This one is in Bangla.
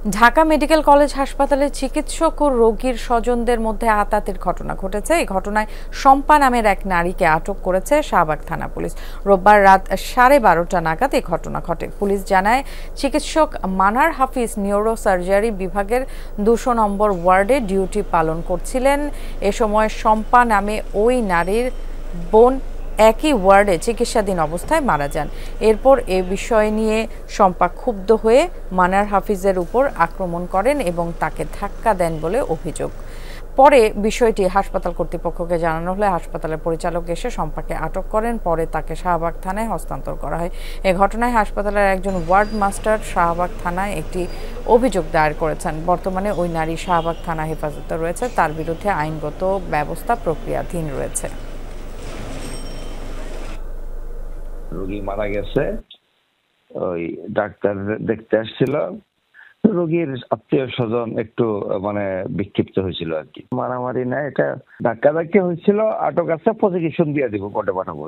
ঢাকা মেডিকেল কলেজ হাসপাতালে চিকিৎসক ও রোগীর স্বজনদের মধ্যে আঁতাতের ঘটনা ঘটেছে। এই ঘটনায় শম্পা নামের এক নারীকে আটক করেছে শাহবাগ থানা পুলিশ। রোববার রাত 12:30 নাগাদ এই ঘটনা ঘটে। পুলিশ জানায়, চিকিৎসক মানার হাফিজ নিউরো সার্জারি বিভাগের 200 নম্বর ওয়ার্ডে ডিউটি পালন করছিলেন। এ সময় শম্পা নামে ওই নারীর বোন একই ওয়ার্ডে চিকিৎসাধীন অবস্থায় মারা যান। এরপর এ বিষয় নিয়ে শম্পা ক্ষুব্ধ হয়ে মানার হাফিজের উপর আক্রমণ করেন এবং তাকে ধাক্কা দেন বলে অভিযোগ। পরে বিষয়টি হাসপাতাল কর্তৃপক্ষকে জানানো হলে হাসপাতালের পরিচালক এসে শম্পাকে আটক করেন। পরে তাকে শাহবাগ থানায় হস্তান্তর করা হয়। এ ঘটনায় হাসপাতালের একজন ওয়ার্ড মাস্টার শাহবাগ থানায় একটি অভিযোগ দায়ের করেছেন। বর্তমানে ওই নারী শাহবাগ থানা হেফাজতে রয়েছে। তার বিরুদ্ধে আইনগত ব্যবস্থা প্রক্রিয়াধীন রয়েছে। রোগী মারা গেছে, ওই ডাক্তার দেখতে আসছিল। রোগীর আত্মীয় স্বজন একটু বিক্ষিপ্ত হয়েছিল আর কি। মারামারি না, এটা ধাক্কাধাক্কি হয়েছিল। আটক আছে, প্রসিকিউশন দিয়ে দিব, কোর্টে পাঠাবো।